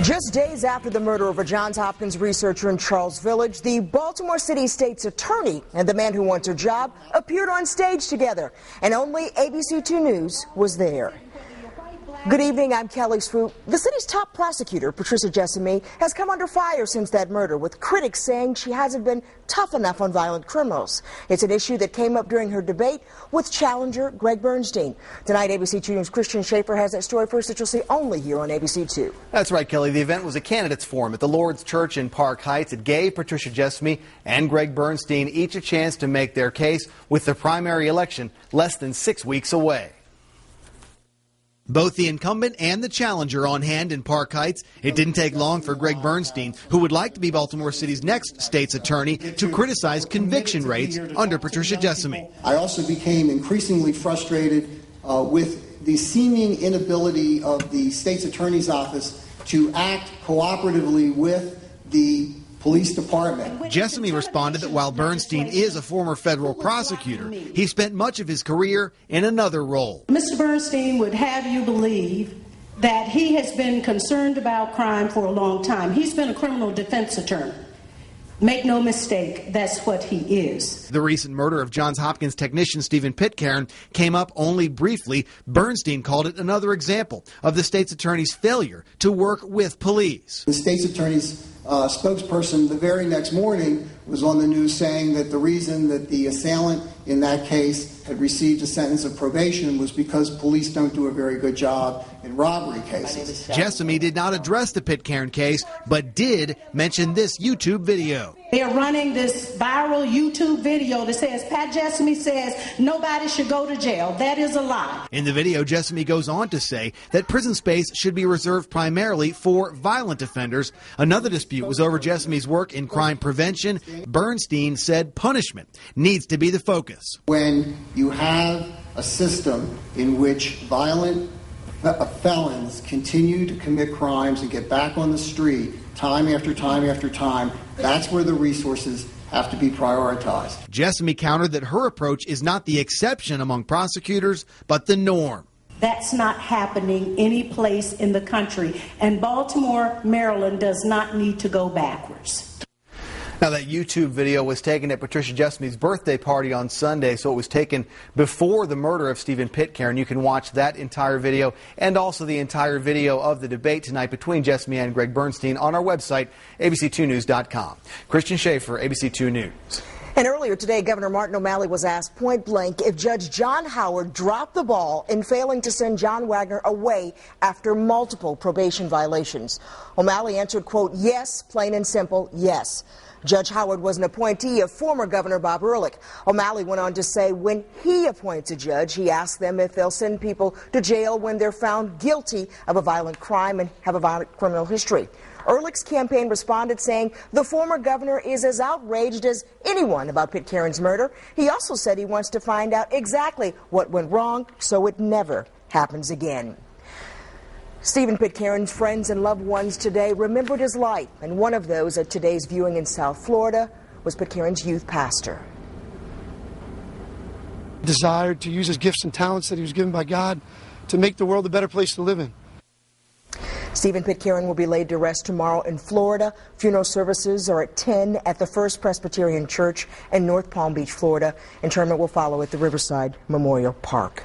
Just days after the murder of a Johns Hopkins researcher in Charles Village, the Baltimore City State's attorney and the man who wants her job appeared on stage together, and only ABC2 News was there. Good evening, I'm Kelly Swoop. The city's top prosecutor, Patricia Jessamy, has come under fire since that murder, with critics saying she hasn't been tough enough on violent criminals. It's an issue that came up during her debate with challenger Greg Bernstein. Tonight, ABC2 News' Christian Schaefer has that story for us that you'll see only here on ABC2. That's right, Kelly. The event was a candidates forum at the Lord's Church in Park Heights. It gave Patricia Jessamy and Greg Bernstein each a chance to make their case, with the primary election less than 6 weeks away. Both the incumbent and the challenger on hand in Park Heights. It didn't take long for Greg Bernstein, who would like to be Baltimore City's next state's attorney, to criticize conviction rates under Patricia Jessamy. I also became increasingly frustrated with the seeming inability of the state's attorney's office to act cooperatively with the police department. Jessamy responded that while Bernstein is a former federal prosecutor, he spent much of his career in another role. Mr. Bernstein would have you believe that he has been concerned about crime for a long time. He's been a criminal defense attorney. Make no mistake, that's what he is. The recent murder of Johns Hopkins technician Stephen Pitcairn came up only briefly. Bernstein called it another example of the state's attorney's failure to work with police. The state's attorney's spokesperson the very next morning was on the news saying that the reason that the assailant in that case had received a sentence of probation was because police don't do a very good job in robbery cases. Jessamy did not address the Pitcairn case, but did mention this YouTube video. They are running this viral YouTube video that says, Pat Jessamy says nobody should go to jail. That is a lie. In the video, Jessamy goes on to say that prison space should be reserved primarily for violent offenders. Another dispute was over Jessamy's work in crime prevention. Bernstein said punishment needs to be the focus. When you have a system in which violent felons continue to commit crimes and get back on the street time after time after time, that's where the resources have to be prioritized. Jessamy countered that her approach is not the exception among prosecutors, but the norm. That's not happening any place in the country, and Baltimore, Maryland does not need to go backwards. Now, that YouTube video was taken at Patricia Jessamy's birthday party on Sunday, so it was taken before the murder of Stephen Pitcairn. You can watch that entire video and also the entire video of the debate tonight between Jessamy and Greg Bernstein on our website, abc2news.com. Christian Schaefer, ABC2 News. And earlier today, Governor Martin O'Malley was asked point blank if Judge John Howard dropped the ball in failing to send John Wagner away after multiple probation violations. O'Malley answered, quote, yes, plain and simple, yes. Judge Howard was an appointee of former Governor Bob Ehrlich. O'Malley went on to say when he appoints a judge, he asks them if they'll send people to jail when they're found guilty of a violent crime and have a violent criminal history. Ehrlich's campaign responded saying the former governor is as outraged as anyone about Pitcairn's murder. He also said he wants to find out exactly what went wrong so it never happens again. Stephen Pitcairn's friends and loved ones today remembered his life, and one of those at today's viewing in South Florida was Pitcairn's youth pastor. Desired to use his gifts and talents that he was given by God to make the world a better place to live in. Stephen Pitcairn will be laid to rest tomorrow in Florida. Funeral services are at 10 at the First Presbyterian Church in North Palm Beach, Florida. Interment will follow at the Riverside Memorial Park.